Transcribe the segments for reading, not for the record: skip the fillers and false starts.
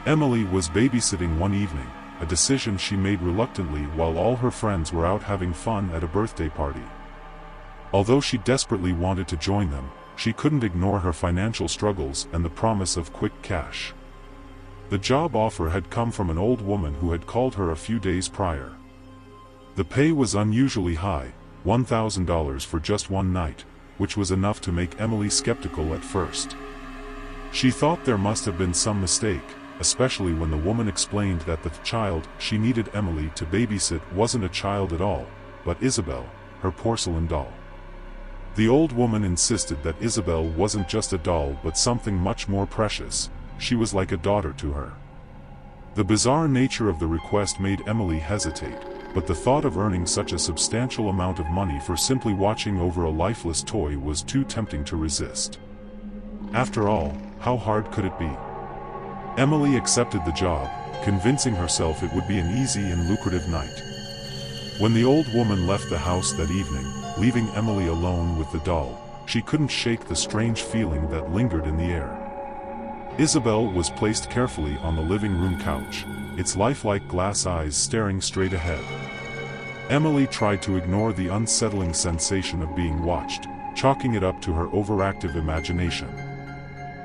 Emily was babysitting one evening, a decision she made reluctantly while all her friends were out having fun at a birthday party. Although she desperately wanted to join them, she couldn't ignore her financial struggles and the promise of quick cash. The job offer had come from an old woman who had called her a few days prior. The pay was unusually high, $1,000 for just one night, which was enough to make Emily skeptical at first. She thought there must have been some mistake, especially when the woman explained that the child she needed Emily to babysit wasn't a child at all, but Isabel, her porcelain doll. The old woman insisted that Isabel wasn't just a doll but something much more precious. She was like a daughter to her. The bizarre nature of the request made Emily hesitate, but the thought of earning such a substantial amount of money for simply watching over a lifeless toy was too tempting to resist. After all, how hard could it be? Emily accepted the job, convincing herself it would be an easy and lucrative night. When the old woman left the house that evening, leaving Emily alone with the doll, she couldn't shake the strange feeling that lingered in the air. Isabel was placed carefully on the living room couch, its lifelike glass eyes staring straight ahead. Emily tried to ignore the unsettling sensation of being watched, chalking it up to her overactive imagination.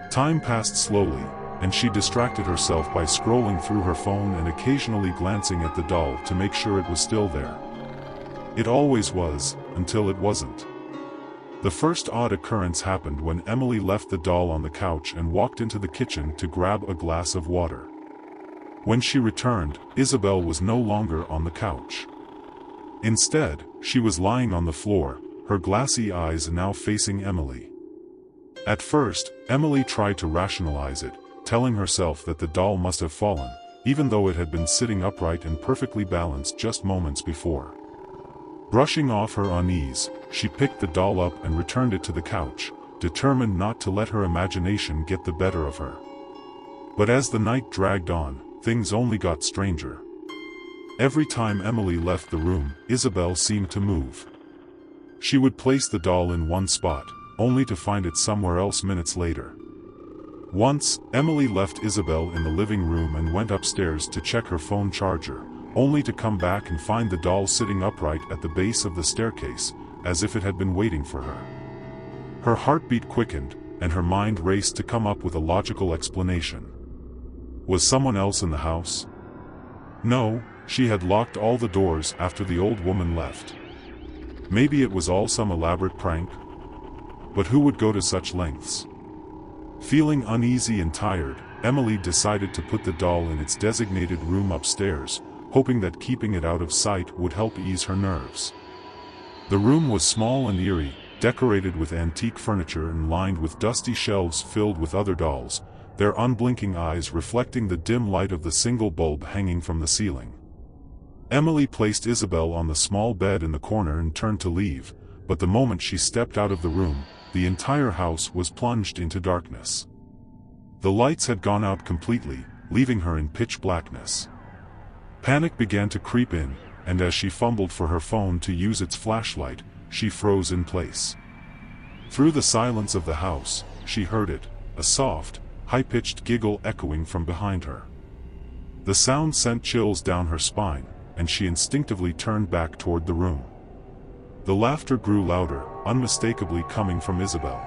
Time passed slowly, and she distracted herself by scrolling through her phone and occasionally glancing at the doll to make sure it was still there. It always was, until it wasn't. The first odd occurrence happened when Emily left the doll on the couch and walked into the kitchen to grab a glass of water. When she returned, Isabel was no longer on the couch. Instead, she was lying on the floor, her glassy eyes now facing Emily. At first, Emily tried to rationalize it, telling herself that the doll must have fallen, even though it had been sitting upright and perfectly balanced just moments before. Brushing off her unease, she picked the doll up and returned it to the couch, determined not to let her imagination get the better of her. But as the night dragged on, things only got stranger. Every time Emily left the room, Isabel seemed to move. She would place the doll in one spot, only to find it somewhere else minutes later. Once, Emily left Isabel in the living room and went upstairs to check her phone charger, only to come back and find the doll sitting upright at the base of the staircase, as if it had been waiting for her. Her heartbeat quickened, and her mind raced to come up with a logical explanation. Was someone else in the house? No, she had locked all the doors after the old woman left. Maybe it was all some elaborate prank? But who would go to such lengths? Feeling uneasy and tired, Emily decided to put the doll in its designated room upstairs, hoping that keeping it out of sight would help ease her nerves. The room was small and eerie, decorated with antique furniture and lined with dusty shelves filled with other dolls, their unblinking eyes reflecting the dim light of the single bulb hanging from the ceiling. Emily placed Isabel on the small bed in the corner and turned to leave, but the moment she stepped out of the room, the entire house was plunged into darkness. The lights had gone out completely, leaving her in pitch blackness. Panic began to creep in, and as she fumbled for her phone to use its flashlight, she froze in place. Through the silence of the house, she heard it, a soft, high-pitched giggle echoing from behind her. The sound sent chills down her spine, and she instinctively turned back toward the room. The laughter grew louder, unmistakably coming from Isabel.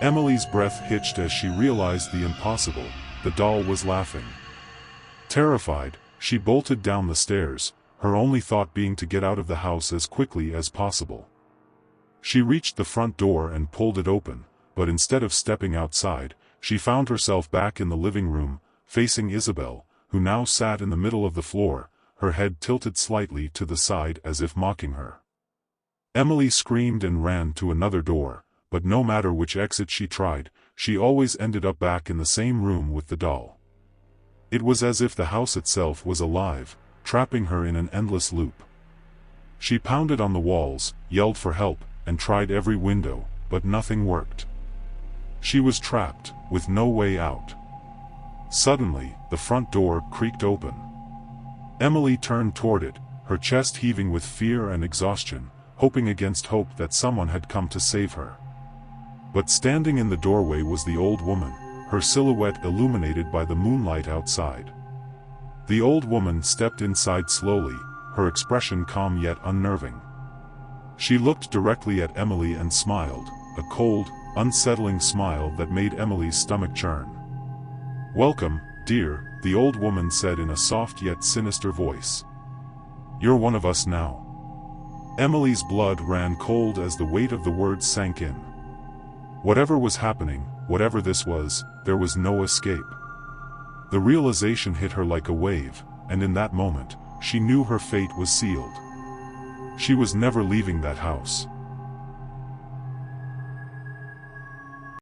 Emily's breath hitched as she realized the impossible: the doll was laughing. Terrified, she bolted down the stairs, her only thought being to get out of the house as quickly as possible. She reached the front door and pulled it open, but instead of stepping outside, she found herself back in the living room, facing Isabel, who now sat in the middle of the floor, her head tilted slightly to the side as if mocking her. Emily screamed and ran to another door, but no matter which exit she tried, she always ended up back in the same room with the doll. It was as if the house itself was alive, trapping her in an endless loop. She pounded on the walls, yelled for help, and tried every window, but nothing worked. She was trapped, with no way out. Suddenly, the front door creaked open. Emily turned toward it, her chest heaving with fear and exhaustion, hoping against hope that someone had come to save her. But standing in the doorway was the old woman, her silhouette illuminated by the moonlight outside. The old woman stepped inside slowly, her expression calm yet unnerving. She looked directly at Emily and smiled, a cold, unsettling smile that made Emily's stomach churn. "Welcome, dear," the old woman said in a soft yet sinister voice. "You're one of us now." Emily's blood ran cold as the weight of the words sank in. Whatever was happening, whatever this was, there was no escape. The realization hit her like a wave, and in that moment, she knew her fate was sealed. She was never leaving that house.